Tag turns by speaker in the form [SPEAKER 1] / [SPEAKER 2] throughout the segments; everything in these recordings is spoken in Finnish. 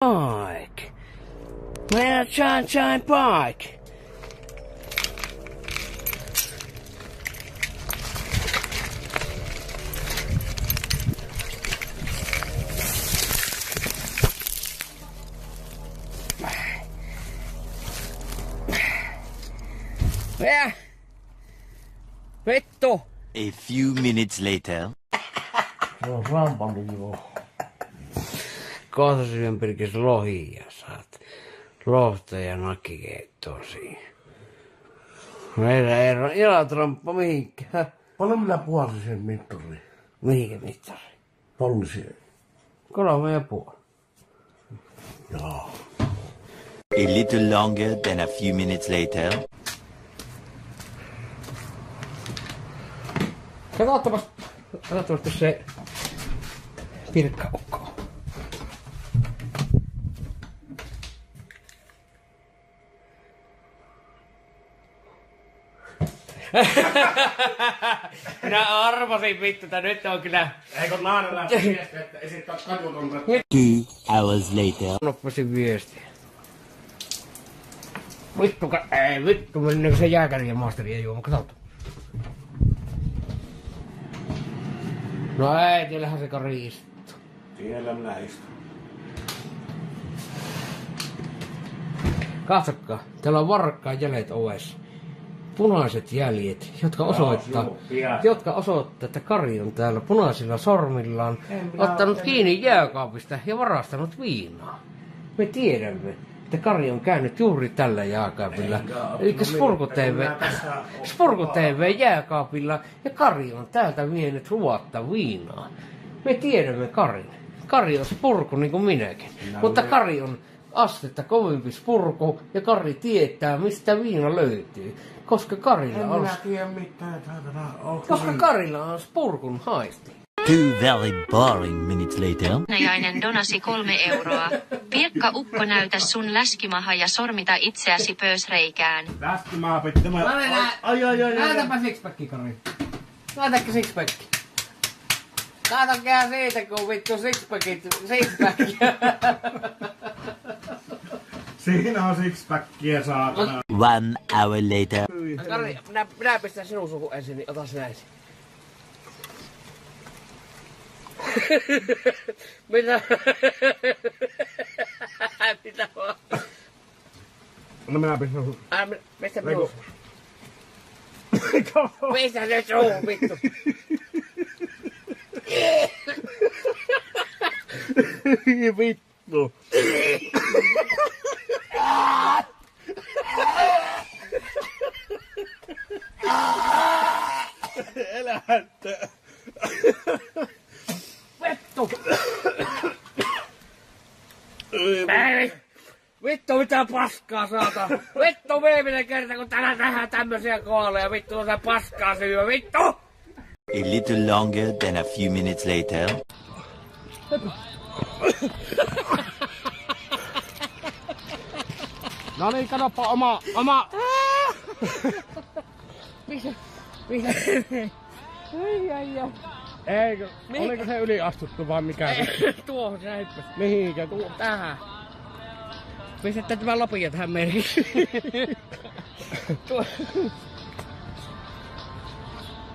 [SPEAKER 1] Bike. Man, shine bike. Yeah. Vittu.
[SPEAKER 2] A few minutes later.
[SPEAKER 3] Se on rampaliivo.
[SPEAKER 1] Kohta syön pirkis lohia, saat lohta ja nakkikeittoa siinä. Meillä ei ole ilatramppa mihinkään.
[SPEAKER 3] Paljon minä puhalsin sen mittariin?
[SPEAKER 1] Mihinkä mittari?
[SPEAKER 3] Tonnisia.
[SPEAKER 1] 3,5.
[SPEAKER 3] Joo.
[SPEAKER 2] A little longer than a few minutes later.
[SPEAKER 1] Katsotaan se Pirkka-ukko. Minä arvasin vittu, että nyt on kyllä...
[SPEAKER 3] Eikö nainen lähtee viestiä, että esittää kajutonta?
[SPEAKER 2] 2 hours later.
[SPEAKER 1] Noppasin viestiä. Vittu, mennäänkö se jääkäri ja maasteri juoma, katsotaan. No äitillähän se kari istuu.
[SPEAKER 3] Siellä minä istun.
[SPEAKER 1] Katsokaa, täällä on varkkaan jäljet ovessa. Punaiset jäljet, jotka osoittaa, että kari on täällä punaisilla sormillaan ottanut kiinni jääkaapista ja varastanut viinaa. Me tiedämme, että kari on käynyt juuri tällä jääkaapilla, eli Spurku TV jääkaapilla, ja kari on täältä vienyt luvatta viinaa. Me tiedämme Karin. Kari on Spurku niin kuin minäkin, mutta kari on astetta kovempi Spurku, ja Kari tietää, mistä viina löytyy. Koska Karilla on...
[SPEAKER 3] En minä tiedä mitään täältä.
[SPEAKER 1] Koska Karilla on Spurkun haisti.
[SPEAKER 2] 2 very boring minutes later.
[SPEAKER 4] Najainen donasi 3 euroa. Pirkka-ukko, näytä sun läskimaha ja sormita itseäsi pöysreikään.
[SPEAKER 3] Läskimaha pitää... Ai.
[SPEAKER 1] Näytäpä sixpacki, Kari. Näytäkö sixpacki? Näytäkää siitä, kun vittu sixpackia.
[SPEAKER 3] Siinä on sixpackia saatana.
[SPEAKER 2] 1 hour later.
[SPEAKER 1] Kari, minä pistän sinun suhun ensin, niin ota sinä ensin. Mitä? Mitä vaan?
[SPEAKER 3] No minä pistän sun.
[SPEAKER 1] Pistä minun suhun. Pistä nyt suhun, vittu.
[SPEAKER 3] Vittu. Elähättä.
[SPEAKER 1] Vittu! Vittu mitä paskaa saata! Vittu viimeinen kerta kun tänään nähdään tämmösiä koaleja, vittu on se paskaa syö, vittu!
[SPEAKER 2] A little longer than a few minutes later.
[SPEAKER 3] No niin, katoppa oma...
[SPEAKER 1] Missä? Ai.
[SPEAKER 3] Eikö? Oliko se yliastuttu vai mikä?
[SPEAKER 1] Tuohon se hyppäsi.
[SPEAKER 3] Mihinkä?
[SPEAKER 1] Tähän. Pistettä tämä lapio tähän meriin.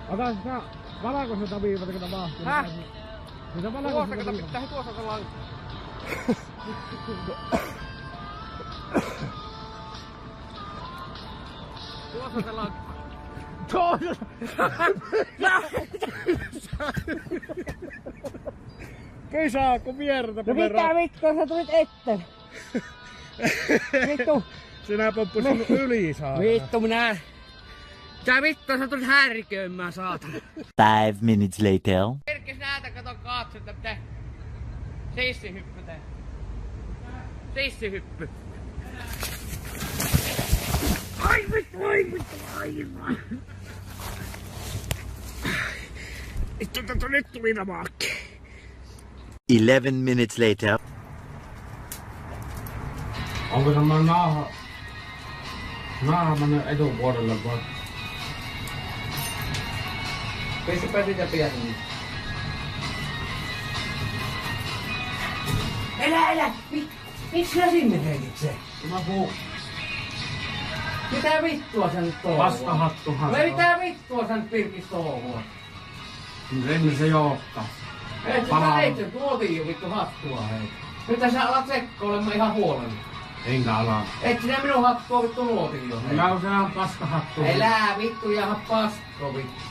[SPEAKER 3] Ota sitä valkoisesta viivata, kun tapahtuu.
[SPEAKER 1] Häh?
[SPEAKER 3] Mitä valkoisesta viivata?
[SPEAKER 1] Tuossa on lanka. Tuossa on se lanka.
[SPEAKER 3] Kesaakko viertä?
[SPEAKER 1] No mitä vittua, sä tulit etten. Vittu.
[SPEAKER 3] Sinä pomppuis sinun yli, saatana.
[SPEAKER 1] Vittu minä... Tää vittu, sä tulit häiriköimään, saatana.
[SPEAKER 2] 5 minutes later.
[SPEAKER 1] Perkes näytä, kato katsota, mitä... Sissihyppy tää. Sissihyppy. Ai vittu. Nyt tuli namaakki.
[SPEAKER 2] 11 minutes later.
[SPEAKER 3] Onko semmonen naaha mennyt etupuolelle vai?
[SPEAKER 1] Pistäpä sitä pieni. Elä! Miksi sinä sinne heitit sen?
[SPEAKER 3] Mä puhun.
[SPEAKER 1] Mitä vittua sä nyt touhuat?
[SPEAKER 3] Vastahattuhan.
[SPEAKER 1] No mitä vittua sä nyt Pirkis touhuat?
[SPEAKER 3] Ennen se jo ottaa.
[SPEAKER 1] Et sä teit sen, tuotiin jo vittu hattua hei. Nyt sä alat sekkoilemaan ihan huolella.
[SPEAKER 3] Enkä ala.
[SPEAKER 1] Et sinä minun hattua vittu nuotin jo hei.
[SPEAKER 3] Mä oon sehän paskahattu.
[SPEAKER 1] Elää vittu jaha pasko vittu.